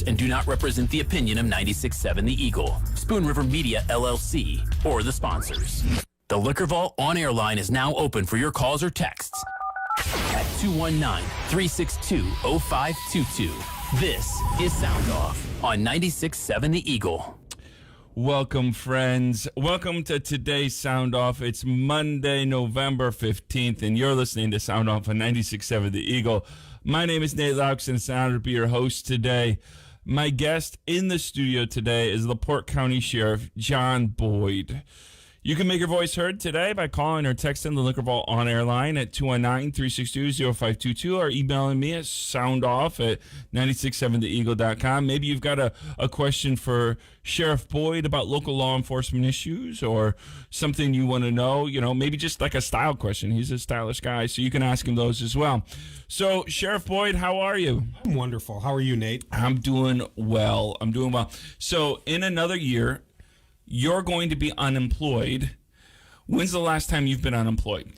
sponsors and do not represent the opinion of 96.7 The Eagle, Spoon River Media, LLC, or the sponsors. The Liquor Vault on-air line is now open for your calls or texts at 219-362-0522. This is Sound Off on 96.7 The Eagle. Welcome, friends. Welcome to today's Sound Off. It's Monday, November 15th, and you're listening to Sound Off on 96.7 The Eagle. My name is Nate Laux, and it's an honor to be your host today. My guest in the studio today is LaPorte County Sheriff John Boyd. You can make your voice heard today by calling or texting the Liquor Vault on-air line at 219-362-0522 or emailing me at soundoff@967theeagle.com. Maybe you've got a question for Sheriff Boyd about local law enforcement issues or something you want to know, maybe just like a style question. He's a stylish guy, so you can ask him those as well. So, Sheriff Boyd, how are you? I'm wonderful. How are you, Nate? I'm doing well. So, in another year, you're going to be unemployed. When's the last time you've been unemployed?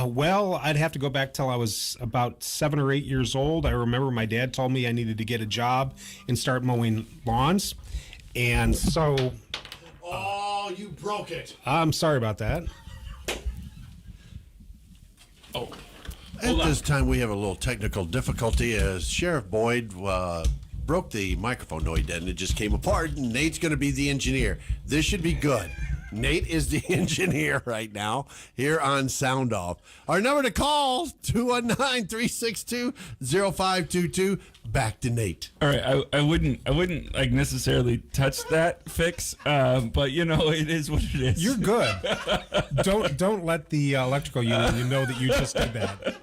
Well, I'd have to go back till I was about 7 or 8 years old. I remember my dad told me I needed to get a job and start mowing lawns. And so... Oh, you broke it. I'm sorry about that. Oh. At this time, we have a little technical difficulty as Sheriff Boyd broke the microphone. No, he didn't. It just came apart, and Nate's going to be the engineer. This should be good. Nate is the engineer right now here on Sound Off. Our number to call, 219-362-0522. Back to Nate. All right, I wouldn't like necessarily touch that fix, but it is what it is. You're good. Don't let the electrical union know that you just did that.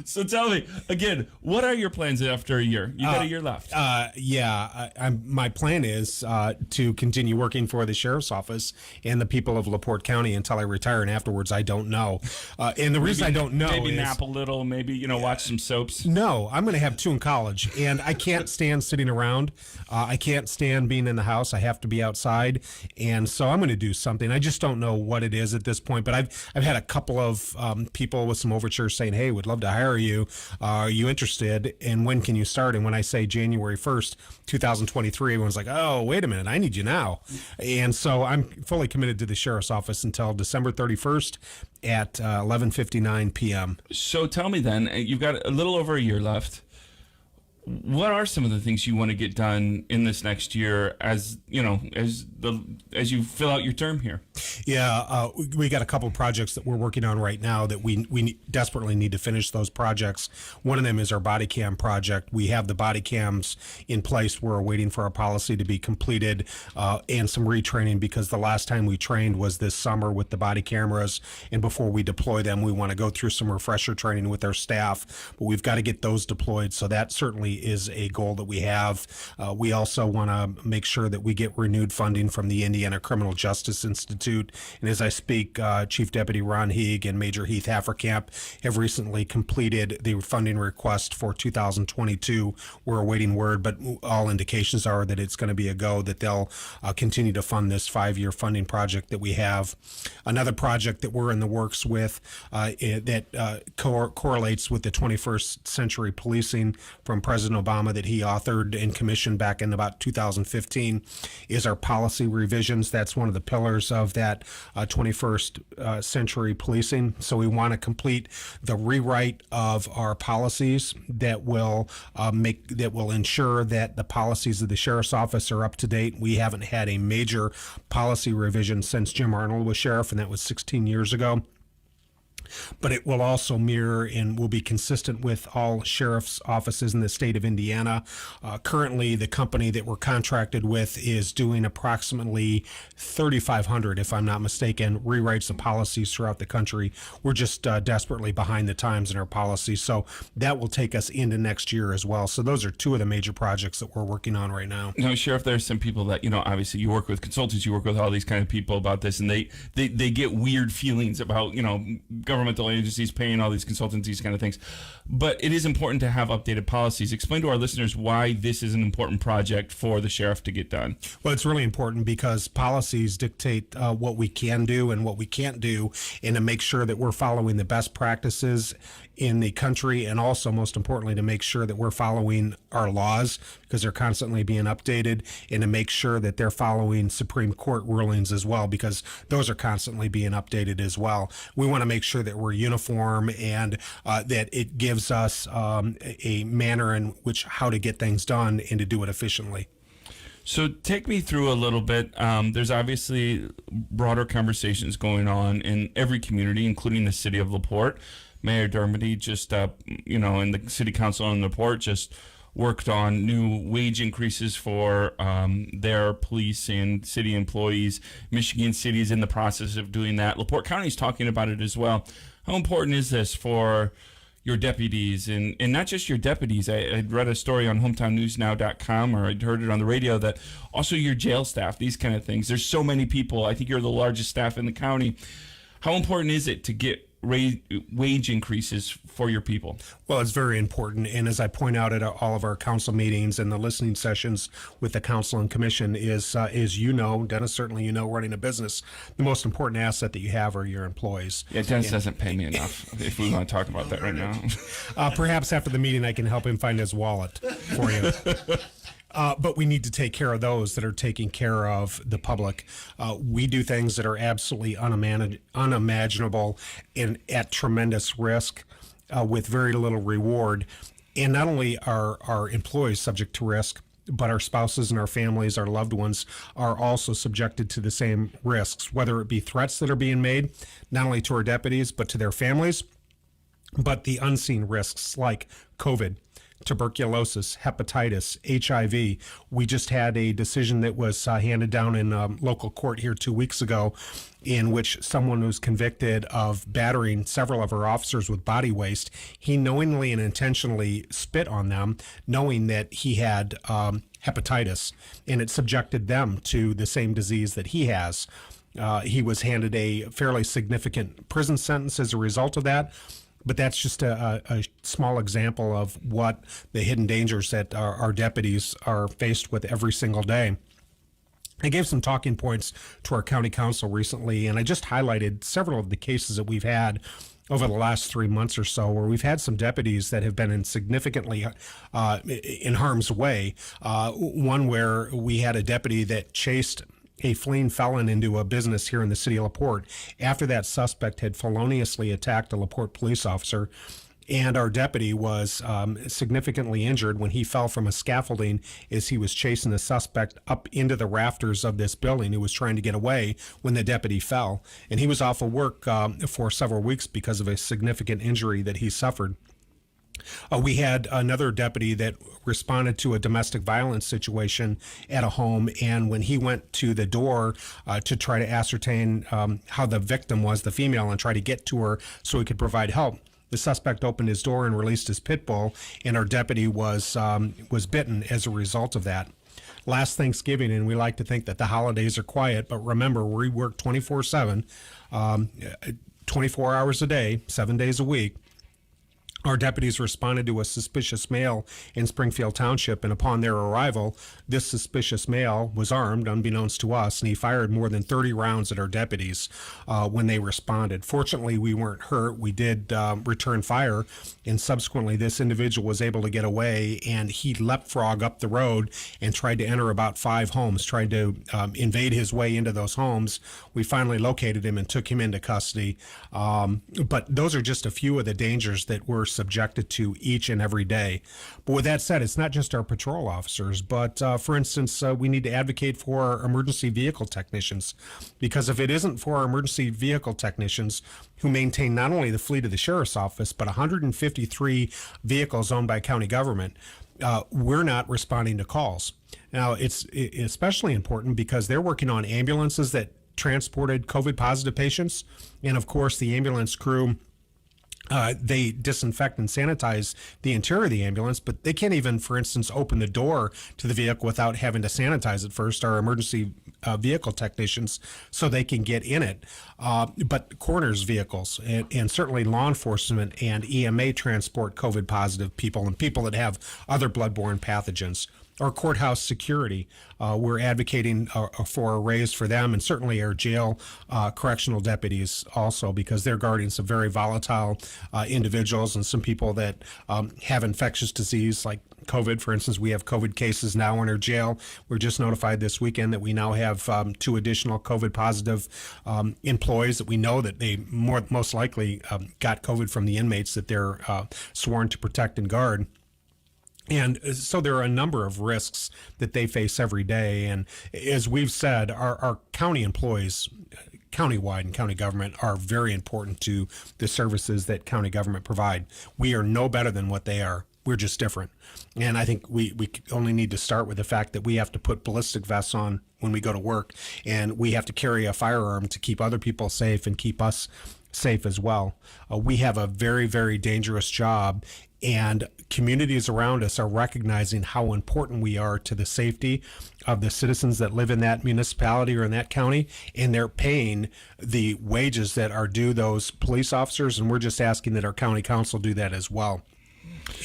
So tell me again, what are your plans after a year? You got a year left. My plan is to continue working for the sheriff's office and the people of LaPorte County until I retire, and afterwards I don't know. And the reason I don't know maybe is nap a little, maybe watch some soaps. No, I'm going to have 2 in college, and I can't stand sitting around. I can't stand being in the house. I have to be outside, and so I'm going to do something. I just don't know what it is at this point. But I've had a couple of people with some overtures saying, "Hey, we'd love to hire you. Are you interested? And when can you start?" And when I say January 1st, 2023, everyone's like, "Oh, wait a minute, I need you now." And so I'm fully committed to the sheriff's office until December 31st at 11:59 p.m. So tell me then, you've got a little over a year left. What are some of the things you want to get done in this next year as you fill out your term here? Yeah, we got a couple of projects that we're working on right now that we desperately need to finish those projects. One of them is our body cam project. We have the body cams in place. We're waiting for our policy to be completed and some retraining, because the last time we trained was this summer with the body cameras, and before we deploy them, we want to go through some refresher training with our staff, but we've got to get those deployed, so that certainly is a goal that we have. We also want to make sure that we get renewed funding from the Indiana Criminal Justice Institute. And as I speak, Chief Deputy Ron Heeg and Major Heath Haferkamp have recently completed the funding request for 2022. We're awaiting word, but all indications are that it's going to be a go, that they'll continue to fund this 5-year funding project that we have. Another project that we're in the works with that correlates with the 21st century policing from President Obama that he authored and commissioned back in about 2015 is our policy revisions. That's one of the pillars of that 21st century policing. So we want to complete the rewrite of our policies that will ensure that the policies of the sheriff's office are up to date. We haven't had a major policy revision since Jim Arnold was sheriff, and that was 16 years ago. But it will also mirror and will be consistent with all sheriff's offices in the state of Indiana. Currently, the company that we're contracted with is doing approximately 3,500, if I'm not mistaken, rewrites of policies throughout the country. We're just desperately behind the times in our policies, so that will take us into next year as well. So those are 2 of the major projects that we're working on right now. Now, Sheriff, there's some people that, obviously you work with consultants, you work with all these kind of people about this, and they get weird feelings about, governmental agencies paying all these consultants, these kind of things. But it is important to have updated policies. Explain to our listeners why this is an important project for the sheriff to get done. Well, it's really important because policies dictate what we can do and what we can't do, and to make sure that we're following the best practices in the country, and also, most importantly, to make sure that we're following our laws because they're constantly being updated, and to make sure that they're following Supreme Court rulings as well because those are constantly being updated as well. We want to make sure that we're uniform and that it gives us a manner in which how to get things done and to do it efficiently. So take me through a little bit. There's obviously broader conversations going on in every community, including the city of LaPorte. Mayor Dermody just, and the city council in LaPorte just worked on new wage increases for their police and city employees. Michigan City is in the process of doing that. LaPorte County is talking about it as well. How important is this for your deputies, and not just your deputies? I'd read a story on hometownnewsnow.com, or I'd heard it on the radio, that also your jail staff, these kind of things. There's so many people. I think you're the largest staff in the county. How important is it to get wage increases for your people? Well, it's very important. And as I point out at all of our council meetings and the listening sessions with the council and commission is Dennis, certainly running a business, the most important asset that you have are your employees. Yeah, Dennis doesn't pay me enough, if we want to talk about that right now. Perhaps after the meeting, I can help him find his wallet for you. But we need to take care of those that are taking care of the public. We do things that are absolutely unimaginable and at tremendous risk with very little reward. And not only are our employees subject to risk, but our spouses and our families, our loved ones, are also subjected to the same risks, whether it be threats that are being made, not only to our deputies, but to their families, but the unseen risks like COVID, tuberculosis, hepatitis, HIV. We just had a decision that was handed down in local court here 2 weeks ago, in which someone was convicted of battering several of our officers with body waste. He knowingly and intentionally spit on them, knowing that he had hepatitis, and it subjected them to the same disease that he has. He was handed a fairly significant prison sentence as a result of that. But that's just a small example of what the hidden dangers that our deputies are faced with every single day. I gave some talking points to our county council recently, and I just highlighted several of the cases that we've had over the last 3 months or so, where we've had some deputies that have been in significantly in harm's way. One where we had a deputy that chased a fleeing felon into a business here in the city of LaPorte after that suspect had feloniously attacked a LaPorte police officer. And our deputy was significantly injured when he fell from a scaffolding as he was chasing the suspect up into the rafters of this building who was trying to get away when the deputy fell. And he was off of work for several weeks because of a significant injury that he suffered. We had another deputy that responded to a domestic violence situation at a home, and when he went to the door to try to ascertain how the victim was, the female, and try to get to her so he could provide help, the suspect opened his door and released his pit bull, and our deputy was bitten as a result of that. Last Thanksgiving, and we like to think that the holidays are quiet, but remember, we work 24/7, 24 hours a day, 7 days a week. Our deputies responded to a suspicious male in Springfield Township, and upon their arrival, this suspicious male was armed, unbeknownst to us, and he fired more than 30 rounds at our deputies when they responded. Fortunately, we weren't hurt. We did return fire, and subsequently this individual was able to get away, and he leapfrog up the road and tried to enter about 5 homes, tried to invade his way into those homes. We finally located him and took him into custody. But those are just a few of the dangers that we're subjected to each and every day. But with that said, it's not just our patrol officers, but for instance, we need to advocate for our emergency vehicle technicians, because if it isn't for our emergency vehicle technicians who maintain not only the fleet of the sheriff's office, but 153 vehicles owned by county government, we're not responding to calls. Now, it's especially important because they're working on ambulances that transported COVID positive patients, and of course the ambulance crew, they disinfect and sanitize the interior of the ambulance, but they can't even, for instance, open the door to the vehicle without having to sanitize it first, our emergency vehicle technicians, so they can get in it. But coroner's vehicles and certainly law enforcement and EMA transport COVID positive people and people that have other bloodborne pathogens. our courthouse security. We're advocating for a raise for them, and certainly our jail correctional deputies also, because they're guarding some very volatile individuals and some people that have infectious disease like COVID. For instance, we have COVID cases now in our jail. We're just notified this weekend that we now have 2 additional COVID positive employees that we know that they most likely got COVID from the inmates that they're sworn to protect and guard. And so there are a number of risks that they face every day. And as we've said, our county employees, countywide and county government, are very important to the services that county government provide. We are no better than what they are. We're just different. And I think we only need to start with the fact that we have to put ballistic vests on when we go to work, and we have to carry a firearm to keep other people safe and keep us safe as well. We have a very, very dangerous job, and communities around us are recognizing how important we are to the safety of the citizens that live in that municipality or in that county, and they're paying the wages that are due those police officers, and we're just asking that our county council do that as well.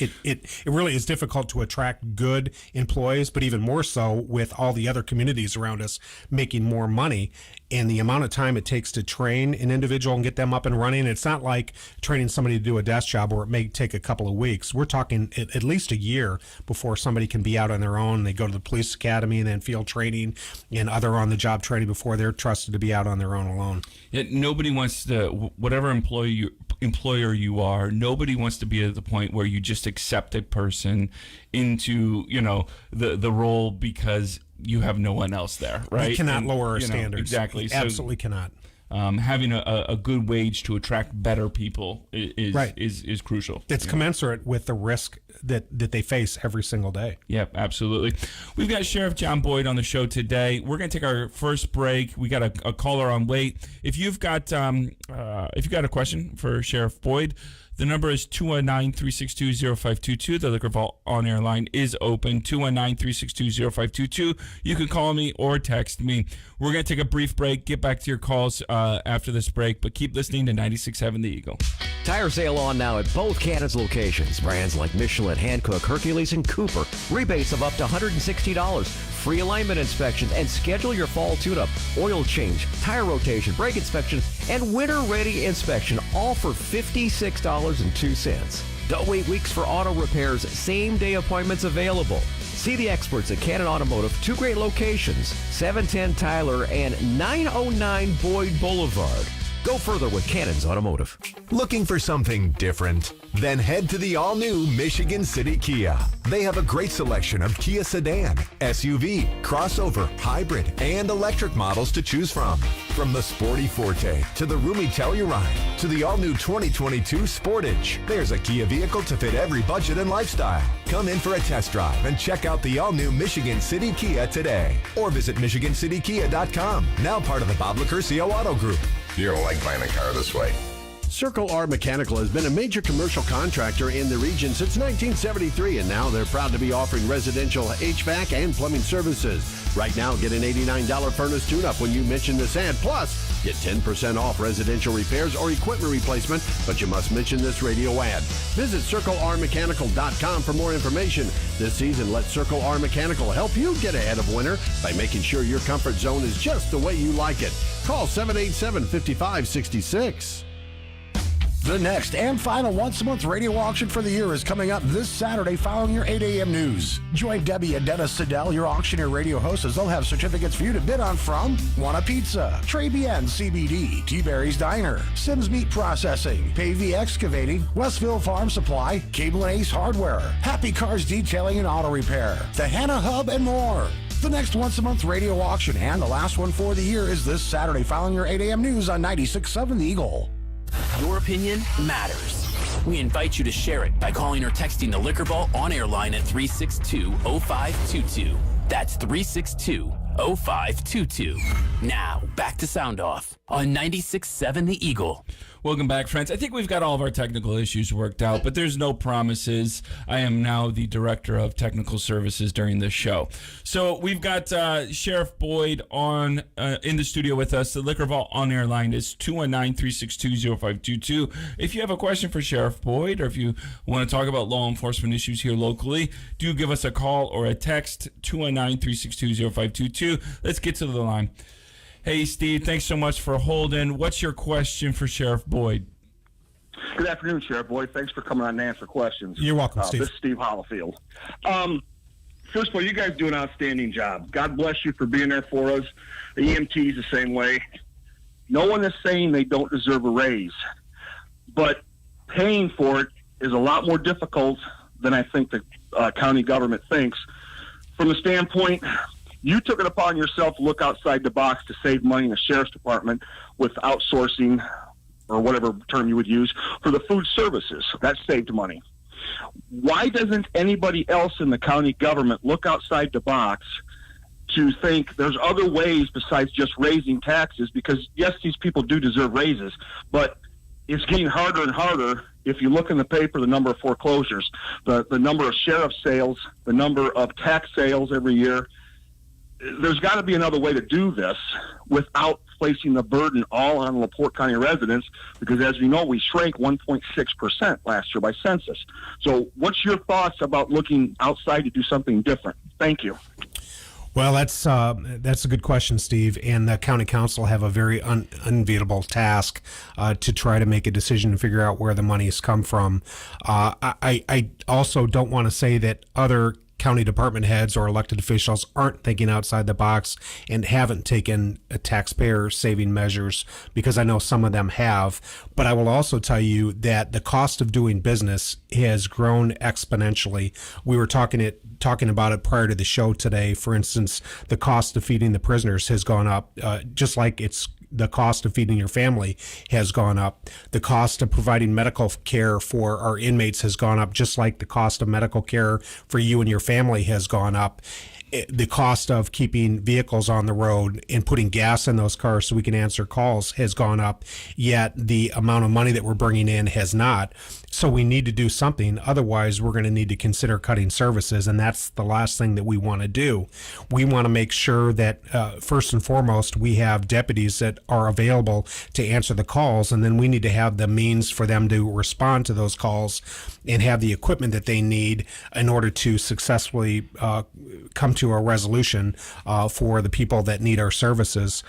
It really is difficult to attract good employees, but even more so with all the other communities around us making more money, and the amount of time it takes to train an individual and get them up and running. It's not like training somebody to do a desk job where it may take a couple of weeks. We're talking at least a year before somebody can be out on their own. They go to the police academy and then field training and other on-the-job training before they're trusted to be out on their own alone. Yet nobody wants to, whatever employer you are, nobody wants to be at the point where you just accept a person into, the role because you have no one else there, right? We cannot lower our standards. Exactly. Absolutely cannot. Having a good wage to attract better people is crucial. It's commensurate with the risk that they face every single day. Yep, absolutely. We've got Sheriff John Boyd on the show today. We're going to take our first break. We got a caller on wait. If you've got a question for Sheriff Boyd, the number is 219-362-0522. The Liquor Vault on-air line is open, 219-362-0522. You can call me or text me. We're going to take a brief break, get back to your calls after this break, but keep listening to 96.7 The Eagle. Tire sale on now at both Cannon's locations. Brands like Michelin, Hankook, Hercules, and Cooper. Rebates of up to $160. Free alignment inspection, and schedule your fall tune-up, oil change, tire rotation, brake inspection, and winter-ready inspection, all for $56.02. Don't wait weeks for auto repairs. Same-day appointments available. See the experts at Cannon Automotive, 2 great locations, 710 Tyler and 909 Boyd Boulevard. Go further with Cannon's Automotive. Looking for something different? Then head to the all-new Michigan City Kia. They have a great selection of Kia sedan, SUV, crossover, hybrid, and electric models to choose from. From the sporty Forte to the roomy Telluride to the all-new 2022 Sportage, there's a Kia vehicle to fit every budget and lifestyle. Come in for a test drive and check out the all-new Michigan City Kia today. Or visit MichiganCityKia.com, now part of the Bob Lacurcio Auto Group. You don't like buying a car this way. Circle R Mechanical has been a major commercial contractor in the region since 1973, and now they're proud to be offering residential HVAC and plumbing services. Right now, get an $89 furnace tune-up when you mention this ad. Plus, get 10% off residential repairs or equipment replacement, but you must mention this radio ad. Visit CircleRMechanical.com for more information. This season, let Circle R Mechanical help you get ahead of winter by making sure your comfort zone is just the way you like it. Call 787-5566. The next and final once-a-month radio auction for the year is coming up this Saturday following your 8 a.m. news. Join Debbie and Dennis Siddell, your auctioneer radio hosts, as they'll have certificates for you to bid on from Wanna Pizza, Trey Bien CBD, T-Berry's Diner, Sims Meat Processing, Pavey Excavating, Westville Farm Supply, Cable and Ace Hardware, Happy Cars Detailing and Auto Repair, the Hannah Hub, and more. The next once-a-month radio auction and the last one for the year is this Saturday following your 8 a.m. news on 96.7 The Eagle. Your opinion matters. We invite you to share it by calling or texting the Liquor Vault on-air line at 362-0522. That's 362-0522. Now, back to Sound Off on 96.7 The Eagle. Welcome back, friends. I think we've got all of our technical issues worked out, but there's no promises. I am now the director of technical services during this show. So we've got Sheriff Boyd on in the studio with us. The Liquor Vault on-air line is 219-362-0522. If you have a question for Sheriff Boyd, or if you want to talk about law enforcement issues here locally, do give us a call or a text, 219-362-0522. Let's get to the line. Hey, Steve, thanks so much for holding. What's your question for Sheriff Boyd? Good afternoon, Sheriff Boyd. Thanks for coming on to answer questions. You're welcome, Steve. This is Steve Hollifield. First of all, you guys do an outstanding job. God bless you for being there for us. The EMTs the same way. No one is saying they don't deserve a raise, but paying for it is a lot more difficult than I think the county government thinks. From the standpoint, you took it upon yourself to look outside the box to save money in the sheriff's department with outsourcing, or whatever term you would use, for the food services. That saved money. Why doesn't anybody else in the county government look outside the box to think there's other ways besides just raising taxes? Because, yes, these people do deserve raises, but it's getting harder and harder. If you look in the paper, the number of foreclosures, the number of sheriff sales, the number of tax sales every year, there's got to be another way to do this without placing the burden all on LaPorte County residents, because as you know, we shrank 1.6% last year by census. So what's your thoughts about looking outside to do something different? Thank you. Well, that's a good question, Steve. And the county council have a very unenviable task to try to make a decision and figure out where the money's come from. I also don't want to say that other county department heads or elected officials aren't thinking outside the box and haven't taken taxpayer saving measures, because I know some of them have. But I will also tell you that the cost of doing business has grown exponentially. We were talking about it prior to the show today. For instance, the cost of feeding the prisoners has gone up, just like the cost of feeding your family has gone up. The cost of providing medical care for our inmates has gone up, just like the cost of medical care for you and your family has gone up. The cost of keeping vehicles on the road and putting gas in those cars so we can answer calls has gone up, yet the amount of money that we're bringing in has not. So we need to do something. Otherwise, we're going to need to consider cutting services, and that's the last thing that we want to do. We want to make sure that, first and foremost, we have deputies that are available to answer the calls, and then we need to have the means for them to respond to those calls and have the equipment that they need in order to successfully come to a resolution for the people that need our services.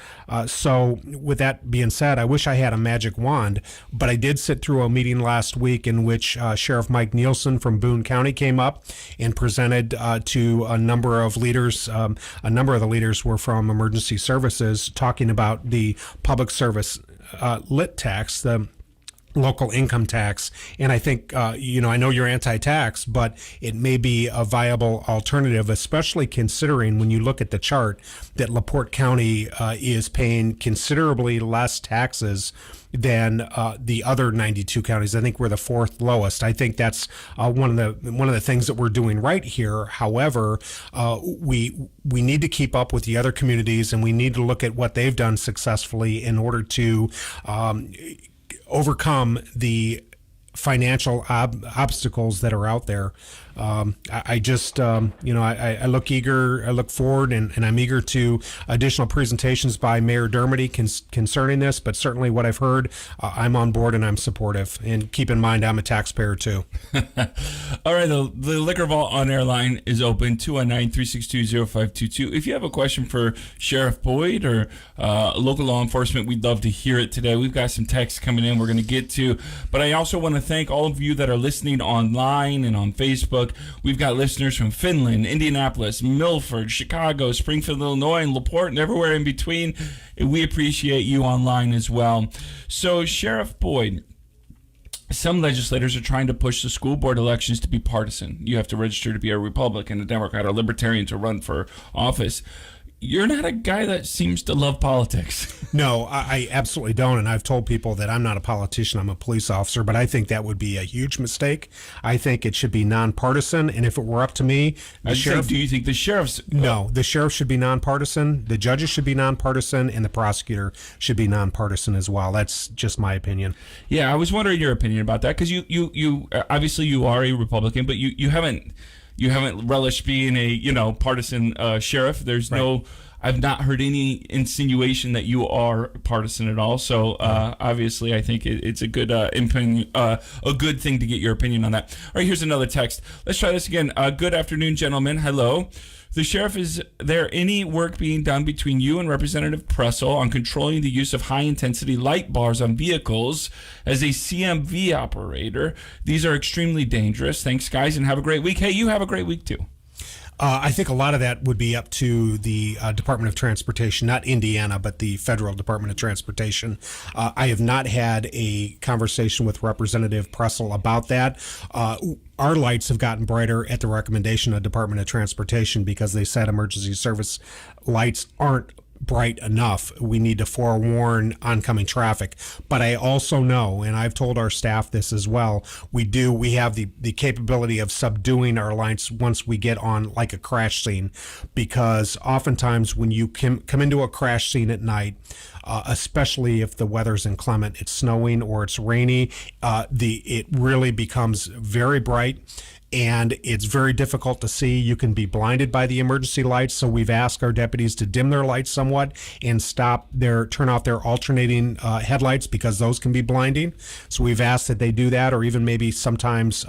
So with that being said, I wish I had a magic wand, but I did sit through a meeting last week in which Sheriff Mike Nielsen from Boone County came up and presented to a number of leaders. A number of the leaders were from emergency services, talking about the public service lit tax, the local income tax. And I think, I know you're anti-tax, but it may be a viable alternative, especially considering when you look at the chart that LaPorte County is paying considerably less taxes than the other 92 counties. I think we're the fourth lowest. I think that's one of the things that we're doing right here. However, we need to keep up with the other communities, and we need to look at what they've done successfully in order to overcome the financial obstacles that are out there. I look forward and I'm eager to additional presentations by Mayor Dermody concerning this, but certainly what I've heard, I'm on board and I'm supportive. And keep in mind, I'm a taxpayer too. All right, the Liquor Vault on-air line is open, 219-362-0522. If you have a question for Sheriff Boyd or local law enforcement, we'd love to hear it today. We've got some texts coming in we're going to get to, but I also want to thank all of you that are listening online and on Facebook. We've got listeners from Finland, Indianapolis, Milford, Chicago, Springfield, Illinois, and LaPorte, and everywhere in between. We appreciate you online as well. So, Sheriff Boyd, some legislators are trying to push the school board elections to be partisan. You have to register to be a Republican, a Democrat, or Libertarian to run for office. you're not a guy that seems to love politics. No, I absolutely don't. And I've told people that I'm not a politician, I'm a police officer, but I think that would be a huge mistake. I think it should be nonpartisan. And if it were up to me, the sheriff. Do you think the sheriff's. No, the sheriff should be nonpartisan, the judges should be nonpartisan, and the prosecutor should be nonpartisan as well. That's just my opinion. Yeah, I was wondering your opinion about that because you obviously you are a Republican, but you haven't relished being a partisan sheriff. There's no. I've not heard any insinuation that you are partisan at all. So obviously, I think it's a good opinion, a good thing to get your opinion on that. All right, here's another text. Let's try this again. Good afternoon, gentlemen. Hello. The sheriff, is there any work being done between you and Representative Pressel on controlling the use of high-intensity light bars on vehicles as a CMV operator? These are extremely dangerous. Thanks, guys, and have a great week. Hey, you have a great week, too. I think a lot of that would be up to the Department of Transportation, not Indiana, but the Federal Department of Transportation. I have not had a conversation with Representative Pressel about that. Our lights have gotten brighter at the recommendation of Department of Transportation because they said emergency service lights aren't bright enough. We need to forewarn oncoming traffic. But I also know, and I've told our staff this as well, we have the capability of subduing our lights once we get on like a crash scene, because oftentimes when you come into a crash scene at night, especially if the weather's inclement, it's snowing or it's rainy, it really becomes very bright. And it's very difficult to see. You can be blinded by the emergency lights. So we've asked our deputies to dim their lights somewhat and turn off their alternating headlights, because those can be blinding. So we've asked that they do that, or even maybe sometimes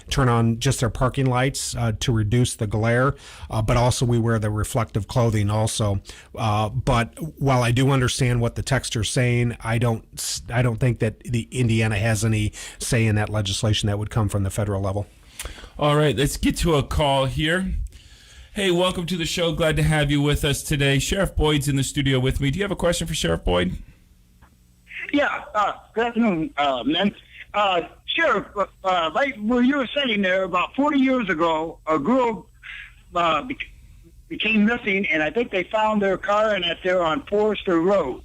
turn on just their parking lights to reduce the glare. But also we wear the reflective clothing also. But while I do understand what the texter's saying, I don't think that the Indiana has any say in that legislation that would come from the federal level. All right, let's get to a call here. Hey, welcome to the show. Glad to have you with us today. Sheriff Boyd's in the studio with me. Do you have a question for Sheriff Boyd? Yeah, good afternoon, men. Sheriff, like where you were saying there, about 40 years ago, a girl became missing, and I think they found their car and that they're on Forester Road.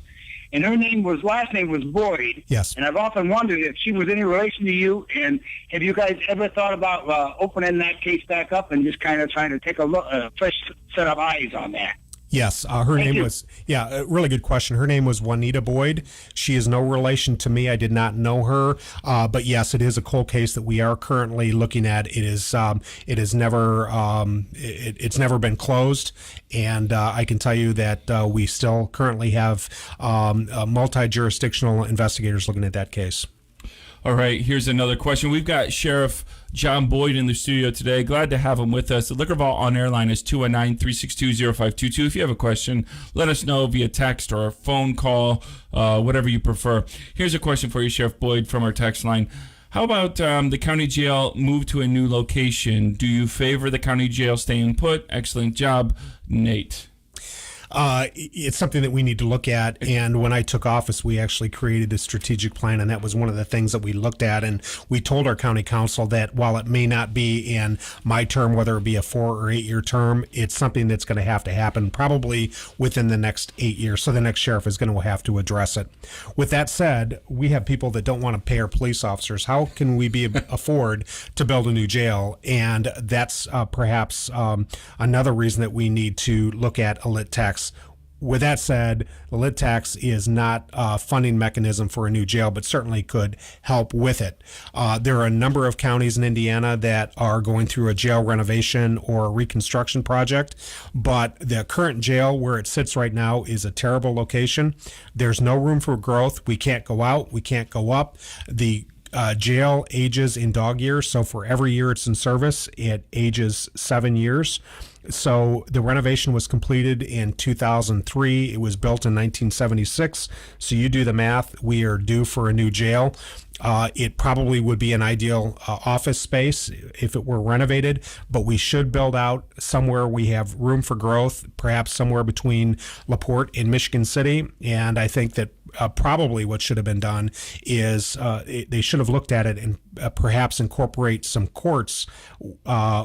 And her last name was Boyd. Yes. And I've often wondered if she was any relation to you. And have you guys ever thought about opening that case back up and just kind of trying to take a look, fresh set of eyes on that? Yes, her name was, a really good question. Her name was Juanita Boyd. She is no relation to me. I did not know her. But yes, it is a cold case that we are currently looking at. It's never been closed. And I can tell you that we still currently have multi-jurisdictional investigators looking at that case. All right, here's another question. We've got Sheriff John Boyd in the studio today. Glad to have him with us. The Liquor Vault on-air line is 219-362-0522. If you have a question, let us know via text or phone call, whatever you prefer. Here's a question for you, Sheriff Boyd, from our text line. How about the county jail move to a new location? Do you favor the county jail staying put? Excellent job, Nate. It's something that we need to look at. And when I took office, we actually created a strategic plan, and that was one of the things that we looked at. And we told our county council that while it may not be in my term, whether it be a 4 or 8 year term, it's something that's going to have to happen probably within the next 8 years. So the next sheriff is going to have to address it. With that said, we have people that don't want to pay our police officers. How can we afford to build a new jail? And that's perhaps another reason that we need to look at a lit tax. With that said, the lit tax is not a funding mechanism for a new jail, but certainly could help with it. There are a number of counties in Indiana that are going through a jail renovation or a reconstruction project, but the current jail where it sits right now is a terrible location. There's no room for growth. We can't go out. We can't go up. The jail ages in dog years, so for every year it's in service, it ages 7 years. So the renovation was completed in 2003. It was built in 1976. So you do the math. We are due for a new jail. It probably would be an ideal office space if it were renovated, but we should build out somewhere we have room for growth, perhaps somewhere between LaPorte and Michigan City. And I think that probably what should have been done is they should have looked at it and perhaps incorporate some courts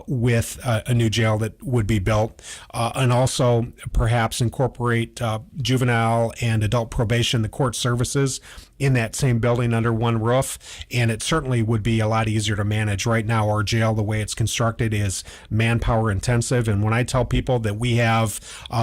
with a new jail that would be built, and also perhaps incorporate juvenile and adult probation, the court services, in that same building under one roof, and it certainly would be a lot easier to manage. Right now, our jail, the way it's constructed, is manpower intensive, and when I tell people that we have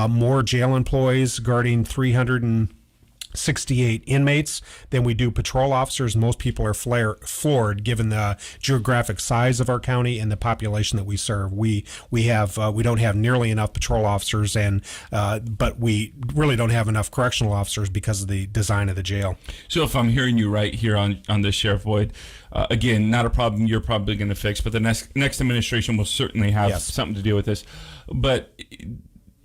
more jail employees guarding 368 inmates than we do patrol officers, most people are floored given the geographic size of our county and the population that we serve. We don't have nearly enough patrol officers, but we really don't have enough correctional officers because of the design of the jail. So if I'm hearing you right here on this, Sheriff Boyd, again, not a problem you're probably going to fix, but the next administration will certainly have something to do with this. But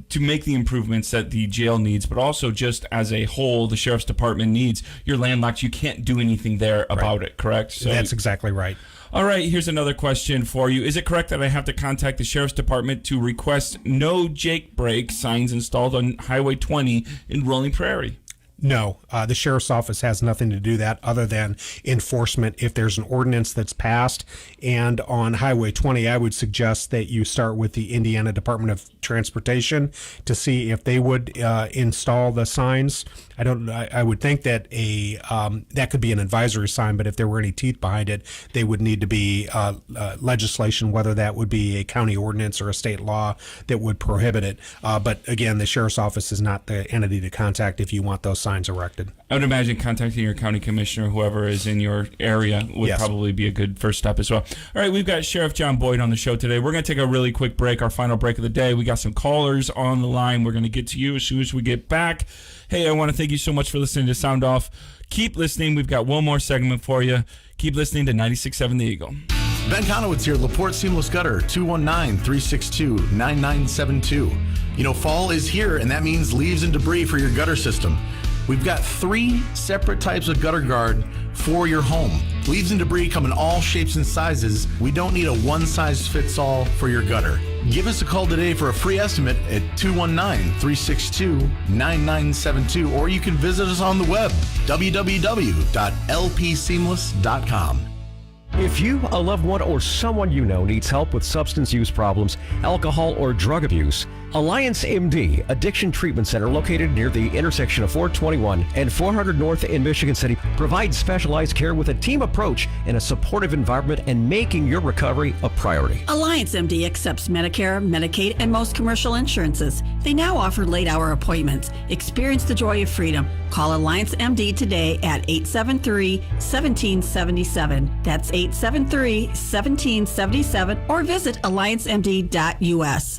to make the improvements that the jail needs, but also just as a whole, the sheriff's department needs, you're landlocked. You can't do anything there about it, correct? So that's exactly right. All right, here's another question for you. Is it correct that I have to contact the sheriff's department to request no Jake break signs installed on Highway 20 in Rolling Prairie? No, the sheriff's office has nothing to do that other than enforcement. If there's an ordinance that's passed, and on Highway 20, I would suggest that you start with the Indiana Department of Transportation to see if they would install the signs. I would think that that could be an advisory sign, but if there were any teeth behind it, they would need to be legislation, whether that would be a county ordinance or a state law that would prohibit it. But again, the sheriff's office is not the entity to contact if you want those signs erected. I would imagine contacting your county commissioner, whoever is in your area, would probably be a good first step as well. All right, we've got Sheriff John Boyd on the show today. We're going to take a really quick break, our final break of the day. We got some callers on the line. We're going to get to you as soon as we get back. Hey, I want to thank you so much for listening to Sound Off. Keep listening. We've got one more segment for you. Keep listening to 96.7 The Eagle. Ben Conowitz here, LaPorte Seamless Gutter, 219-362-9972. You know, fall is here, and that means leaves and debris for your gutter system. We've got 3 separate types of gutter guard for your home. Leaves and debris come in all shapes and sizes. We don't need a one-size-fits-all for your gutter. Give us a call today for a free estimate at 219-362-9972, or you can visit us on the web, www.lpseamless.com. If you, a loved one, or someone you know needs help with substance use problems, alcohol, or drug abuse, Alliance MD Addiction Treatment Center, located near the intersection of 421 and 400 North in Michigan City, provides specialized care with a team approach in a supportive environment and making your recovery a priority. Alliance MD accepts Medicare, Medicaid, and most commercial insurances. They now offer late-hour appointments. Experience the joy of freedom. Call Alliance MD today at 873-1777. That's 873-1777, or visit alliancemd.us.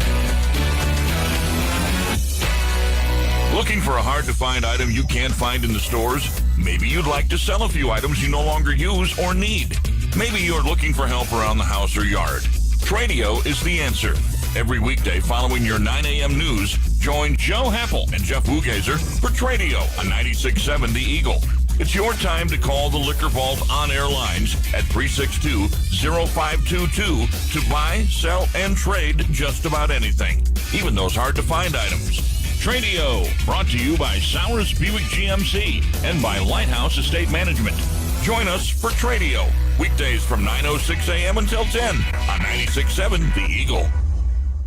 Looking for a hard-to-find item you can't find in the stores? Maybe you'd like to sell a few items you no longer use or need. Maybe you're looking for help around the house or yard. Tradio is the answer. Every weekday following your 9 a.m. news, join Joe Happel and Jeff Bugazer for Tradio on 96.7 The Eagle. It's your time to call the Liquor Vault on-air lines at 362-0522 to buy, sell, and trade just about anything, even those hard-to-find items. Tradio, brought to you by Sowers Buick GMC and by Lighthouse Estate Management. Join us for Tradio, weekdays from 9:06 a.m. until 10 on 96.7 The Eagle.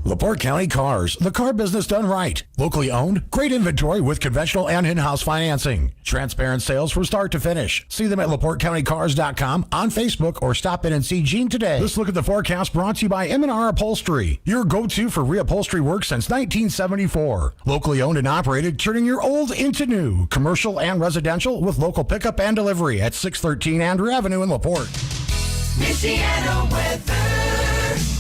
LaPorte County Cars, the car business done right. Locally owned, great inventory with conventional and in-house financing. Transparent sales from start to finish. See them at LaPorteCountyCars.com, on Facebook, or stop in and see Gene today. Let's look at the forecast, brought to you by M&R Upholstery, your go-to for reupholstery work since 1974. Locally owned and operated, turning your old into new. Commercial and residential with local pickup and delivery at 613 Andrew Avenue in LaPorte. Michiana weather.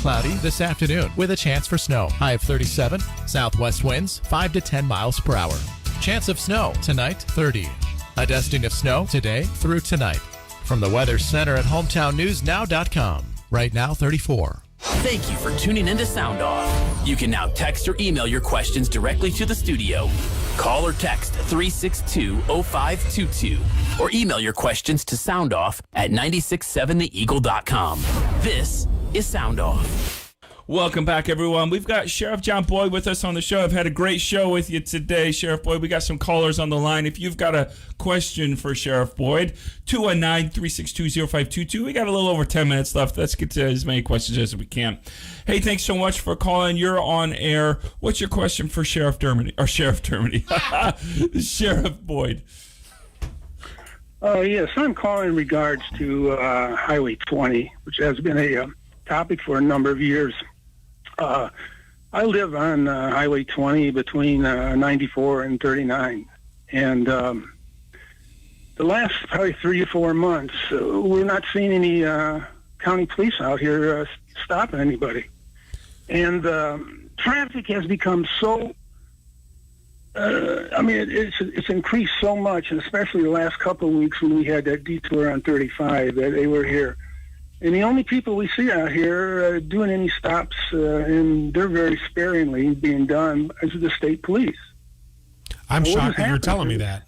Cloudy this afternoon with a chance for snow. High of 37. Southwest winds 5 to 10 miles per hour. Chance of snow tonight 30. A dusting of snow today through tonight. From the Weather Center at HometownNewsNow.com. Right now 34. Thank you for tuning in to Sound Off. You can now text or email your questions directly to the studio. Call or text 362-0522 or email your questions to soundoff@967theeagle.com. This is Sound Off. Welcome back, everyone. We've got Sheriff John Boyd with us on the show. I've had a great show with you today, Sheriff Boyd. We got some callers on the line. If you've got a question for Sheriff Boyd, 219-362-0522. We got a little over 10 minutes left. Let's get to as many questions as we can. Hey, thanks so much for calling. You're on air. What's your question for Sheriff Dermody? Or Sheriff Dermody? Sheriff Boyd. Yes, I'm calling in regards to Highway 20, which has been a topic for a number of years. I live on Highway 20 between 94 and 39, and the last probably 3 or 4 months, we're not seeing any county police out here stopping anybody. And traffic has become so, it's increased so much, and especially the last couple of weeks when we had that detour on 35, that they were here. And the only people we see out here doing any stops, and they're very sparingly being done, is the state police. I'm shocked that you're telling me that.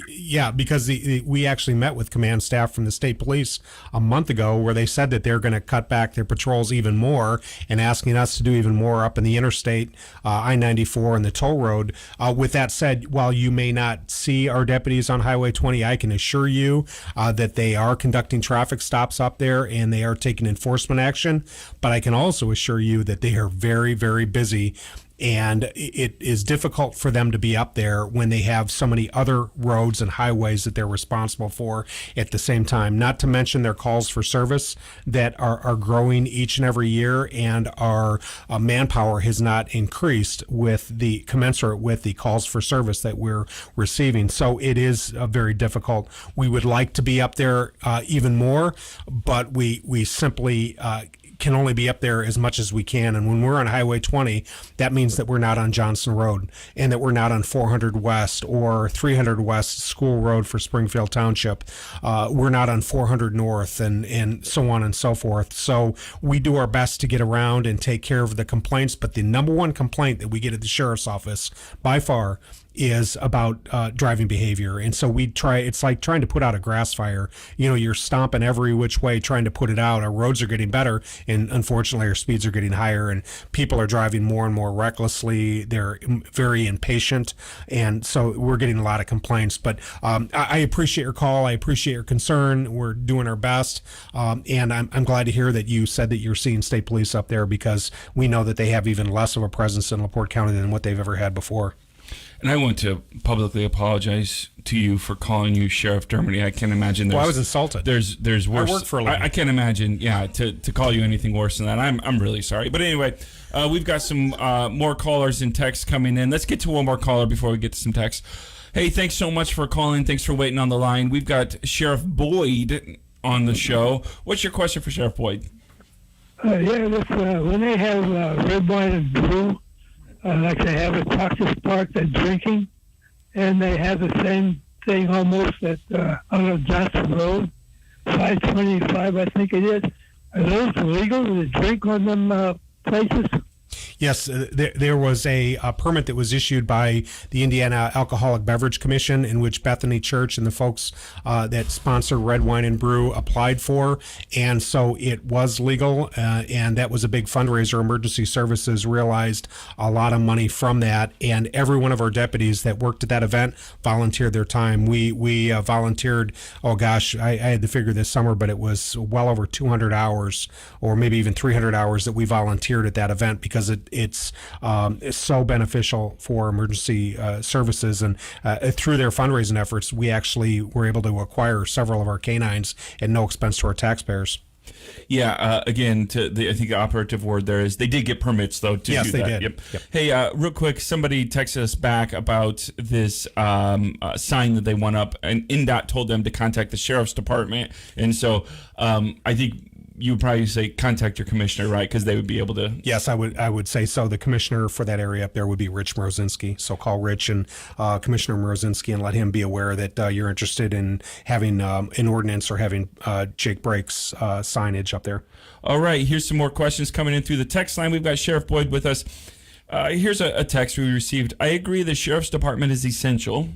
Yeah, because we actually met with command staff from the state police a month ago where they said that they're going to cut back their patrols even more and asking us to do even more up in the interstate, I-94 and the toll road. With that said, while you may not see our deputies on Highway 20, I can assure you that they are conducting traffic stops up there and they are taking enforcement action. But I can also assure you that they are very, very busy. And it is difficult for them to be up there when they have so many other roads and highways that they're responsible for at the same time, not to mention their calls for service that are growing each and every year, and our manpower has not increased with the commensurate with the calls for service that we're receiving. So it is very difficult. We would like to be up there even more, but we simply can only be up there as much as we can. And when we're on Highway 20, that means that we're not on Johnson Road and that we're not on 400 West or 300 West School Road for Springfield Township. We're not on 400 North and so on and so forth. So we do our best to get around and take care of the complaints. But the number one complaint that we get at the sheriff's office by far is about driving behavior. And so it's like trying to put out a grass fire. You know, you're stomping every which way trying to put it out. Our roads are getting better, and unfortunately our speeds are getting higher, and people are driving more and more recklessly. They're very impatient, and so we're getting a lot of complaints. But I appreciate your call. I appreciate your concern. We're doing our best, and I'm glad to hear that you said that you're seeing state police up there, because we know that they have even less of a presence in LaPorte County than what they've ever had before. And I want to publicly apologize to you for calling you Sheriff Dermody. I can't imagine. Well, I was insulted. There's worse. I work for a living. I can't imagine. Yeah, to call you anything worse than that. I'm really sorry. But anyway, we've got some more callers and texts coming in. Let's get to one more caller before we get to some texts. Hey, thanks so much for calling. Thanks for waiting on the line. We've got Sheriff Boyd on the show. What's your question for Sheriff Boyd? When they have red wine and blue, like they have at Caucus Park, they're drinking, and they have the same thing almost at on Johnson Road, 525, I think it is. Are those illegal to drink on them places? Yes, there was a permit that was issued by the Indiana Alcoholic Beverage Commission, in which Bethany Church and the folks that sponsor Red Wine and Brew applied for, and so it was legal, and that was a big fundraiser. Emergency Services realized a lot of money from that, and every one of our deputies that worked at that event volunteered their time. We volunteered, oh gosh, I had to figure this summer, but it was well over 200 hours, or maybe even 300 hours that we volunteered at that event, because it's so beneficial for emergency services. And through their fundraising efforts, we actually were able to acquire several of our canines at no expense to our taxpayers. Yeah, again, I think the operative word there is they did get permits, though, to yes, do that. Yes, they did. Yep. Hey, real quick, somebody texted us back about this sign that they went up, and INDOT told them to contact the Sheriff's Department. And so I think you would probably say contact your commissioner, right? Because they would be able to. Yes, I would say so. The commissioner for that area up there would be Rich Mrozinski. So call Rich and Commissioner Mrozinski and let him be aware that you're interested in having an ordinance or having Jake Breaks signage up there. All right, here's some more questions coming in through the text line. We've got Sheriff Boyd with us. Here's a text we received. I agree the Sheriff's Department is essential,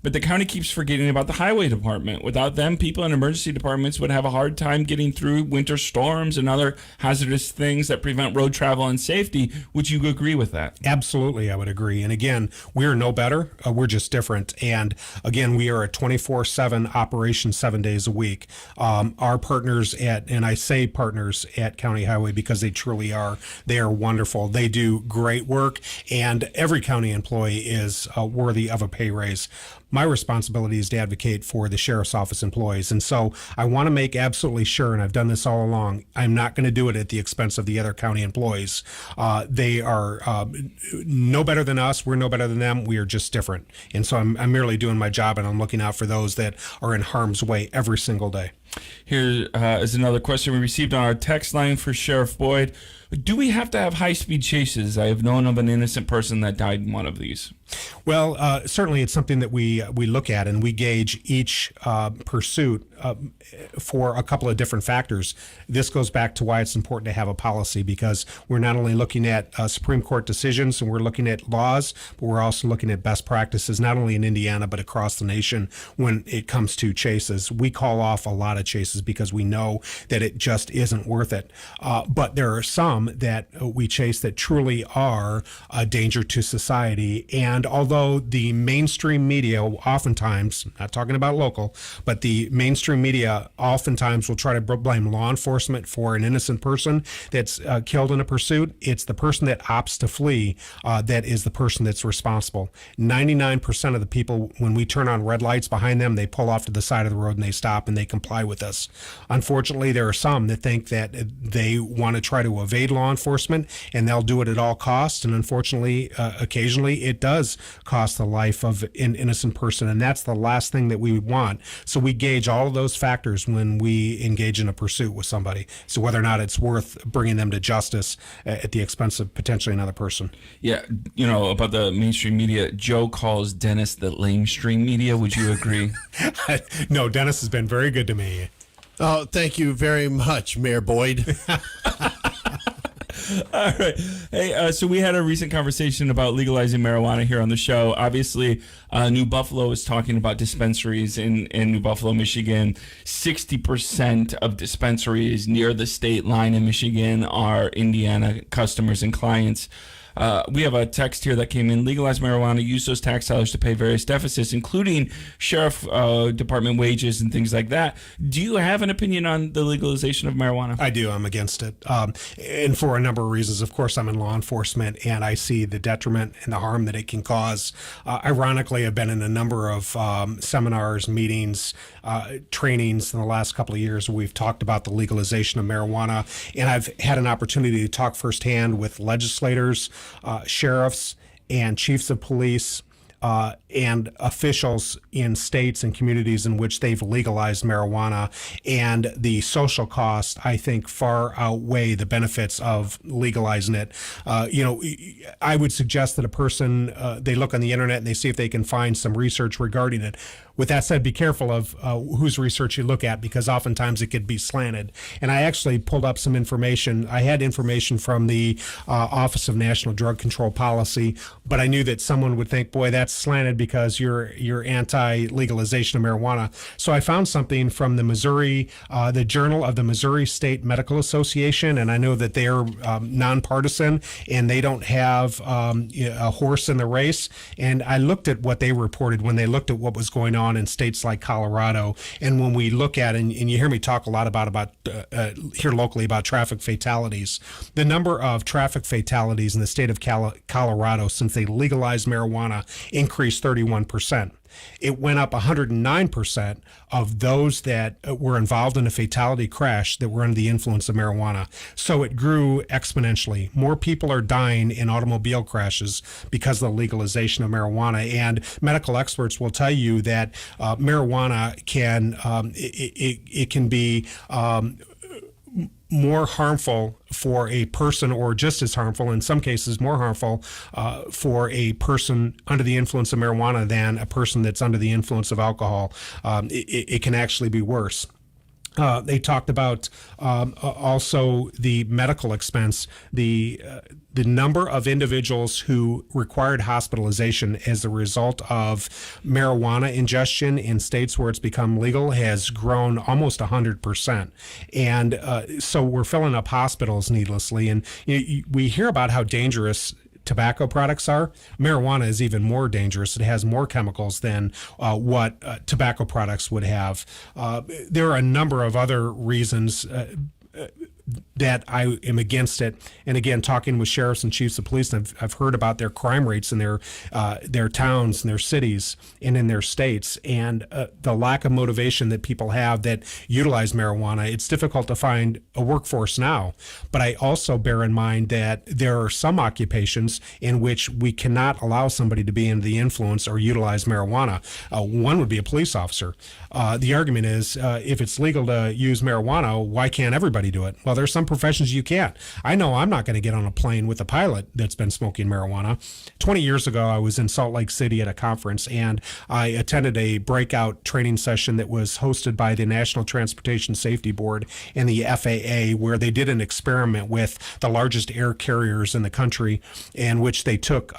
But the county keeps forgetting about the highway department. Without them, people in emergency departments would have a hard time getting through winter storms and other hazardous things that prevent road travel and safety. Would you agree with that? Absolutely, I would agree. And again, we're no better. We're just different. And again, we are a 24/7 operation, 7 days a week. Our partners and I say partners at County Highway because they truly are. They are wonderful. They do great work, and every county employee is worthy of a pay raise. My responsibility is to advocate for the sheriff's office employees. And so I want to make absolutely sure, and I've done this all along, I'm not going to do it at the expense of the other county employees. They are no better than us. We're no better than them. We are just different. And so I'm merely doing my job, and I'm looking out for those that are in harm's way every single day. Here is another question we received on our text line for Sheriff Boyd. Do we have to have high-speed chases? I have known of an innocent person that died in one of these. Well, certainly it's something that we look at, and we gauge each pursuit for a couple of different factors. This goes back to why it's important to have a policy, because we're not only looking at Supreme Court decisions and we're looking at laws, but we're also looking at best practices, not only in Indiana, but across the nation when it comes to chases. We call off a lot of chases because we know that it just isn't worth it. But there are some that we chase that truly are a danger to society. And although the mainstream media oftentimes, not talking about local, but the mainstream media oftentimes will try to blame law enforcement for an innocent person that's killed in a pursuit, it's the person that opts to flee that is the person that's responsible. 99% of the people, when we turn on red lights behind them, they pull off to the side of the road and they stop and they comply with us. Unfortunately, there are some that think that they want to try to evade law enforcement and they'll do it at all costs. And unfortunately, occasionally it does cost the life of an innocent person. And that's the last thing that we would want. So we gauge all of those factors when we engage in a pursuit with somebody. So whether or not it's worth bringing them to justice at the expense of potentially another person. Yeah, you know, about the mainstream media, Joe calls Dennis the lamestream media. Would you agree? No, Dennis has been very good to me. Oh, thank you very much, Mayor Boyd. All right. Hey, so we had a recent conversation about legalizing marijuana here on the show. Obviously, New Buffalo is talking about dispensaries in New Buffalo, Michigan. 60% of dispensaries near the state line in Michigan are Indiana customers and clients. We have a text here that came in. Legalize marijuana. Use those tax dollars to pay various deficits, including sheriff department wages and things like that. Do you have an opinion on the legalization of marijuana? I do. I'm against it. And for a number of reasons. Of course, I'm in law enforcement, and I see the detriment and the harm that it can cause. Ironically, I've been in a number of seminars, meetings, trainings in the last couple of years where we've talked about the legalization of marijuana. And I've had an opportunity to talk firsthand with legislators, sheriffs, and chiefs of police, and officials in states and communities in which they've legalized marijuana. And the social costs, I think, far outweigh the benefits of legalizing it. I would suggest that a person, they look on the internet and they see if they can find some research regarding it. With that said, be careful of whose research you look at, because oftentimes it could be slanted. And I actually pulled up some information. I had information from the Office of National Drug Control Policy, but I knew that someone would think, boy, that's slanted because you're anti-legalization of marijuana. So I found something from the the Journal of the Missouri State Medical Association, and I know that they're nonpartisan and they don't have a horse in the race. And I looked at what they reported when they looked at what was going on in states like Colorado. And when we look at, and you hear me talk a lot about here locally about traffic fatalities, the number of traffic fatalities in the state of Colorado since they legalized marijuana increased 31%. It went up 109% of those that were involved in a fatality crash that were under the influence of marijuana. So it grew exponentially. More people are dying in automobile crashes because of the legalization of marijuana. And medical experts will tell you that marijuana can it can be more harmful for a person, or just as harmful, in some cases more harmful for a person under the influence of marijuana than a person that's under the influence of alcohol. It can actually be worse. They talked about also the medical expense, the number of individuals who required hospitalization as a result of marijuana ingestion in states where it's become legal has grown almost 100%. And so we're filling up hospitals needlessly. And we hear about how dangerous tobacco products are. Marijuana is even more dangerous. It has more chemicals than what tobacco products would have. There are a number of other reasons that I am against it. And again, talking with sheriffs and chiefs of police, I've heard about their crime rates in their towns and their cities and in their states, and the lack of motivation that people have that utilize marijuana. It's difficult to find a workforce now, but I also bear in mind that there are some occupations in which we cannot allow somebody to be under the influence or utilize marijuana. One would be a police officer. The argument is if it's legal to use marijuana, why can't everybody do it? Well, there's some professions you can't. I know I'm not going to get on a plane with a pilot that's been smoking marijuana. 20 years ago, I was in Salt Lake City at a conference, and I attended a breakout training session that was hosted by the National Transportation Safety Board and the FAA, where they did an experiment with the largest air carriers in the country, in which they took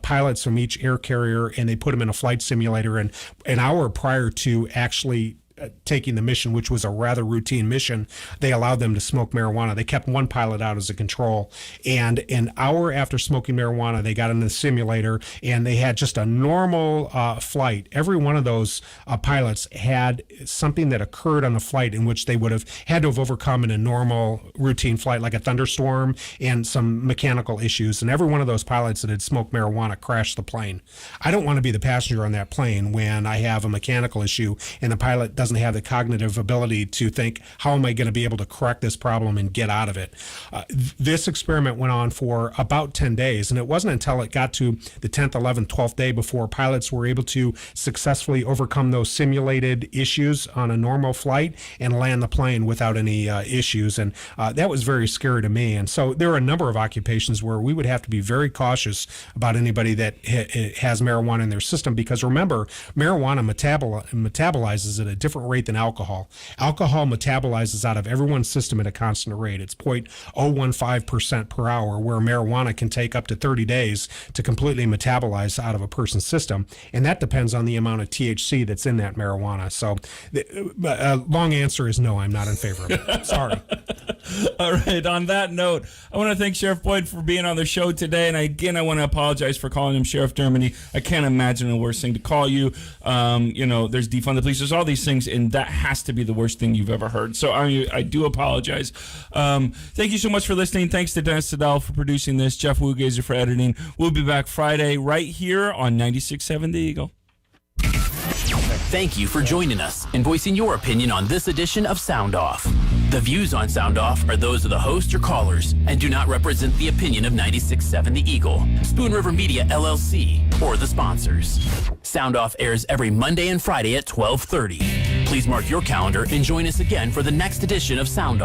pilots from each air carrier and they put them in a flight simulator. And an hour prior to actually taking the mission, which was a rather routine mission, they allowed them to smoke marijuana. They kept one pilot out as a control. And an hour after smoking marijuana, they got in the simulator and they had just a normal flight. Every one of those pilots had something that occurred on the flight in which they would have had to have overcome in a normal routine flight, like a thunderstorm and some mechanical issues. And every one of those pilots that had smoked marijuana crashed the plane. I don't want to be the passenger on that plane when I have a mechanical issue and the pilot doesn't have the cognitive ability to think, how am I going to be able to correct this problem and get out of it? This experiment went on for about 10 days, and it wasn't until it got to the 10th, 11th, 12th day before pilots were able to successfully overcome those simulated issues on a normal flight and land the plane without any issues. And that was very scary to me. And so there are a number of occupations where we would have to be very cautious about anybody that has marijuana in their system, because remember, marijuana metabolizes at a different rate than alcohol. Alcohol metabolizes out of everyone's system at a constant rate. It's 0.015% per hour, where marijuana can take up to 30 days to completely metabolize out of a person's system. And that depends on the amount of THC that's in that marijuana. So the long answer is no, I'm not in favor of it. Sorry. All right. On that note, I want to thank Sheriff Boyd for being on the show today. And again, I want to apologize for calling him Sheriff Dermody. I can't imagine a worse thing to call you. There's defund the police. There's all these things, and that has to be the worst thing you've ever heard. So I do apologize. Thank you so much for listening. Thanks to Dennis Siddell for producing this, Jeff Wugazer for editing. We'll be back Friday right here on 96.7 The Eagle. Thank you for joining us and voicing your opinion on this edition of Sound Off. The views on Sound Off are those of the host or callers and do not represent the opinion of 96.7 The Eagle, Spoon River Media LLC, or the sponsors. Sound Off airs every Monday and Friday at 12:30. Please mark your calendar and join us again for the next edition of Sound Off.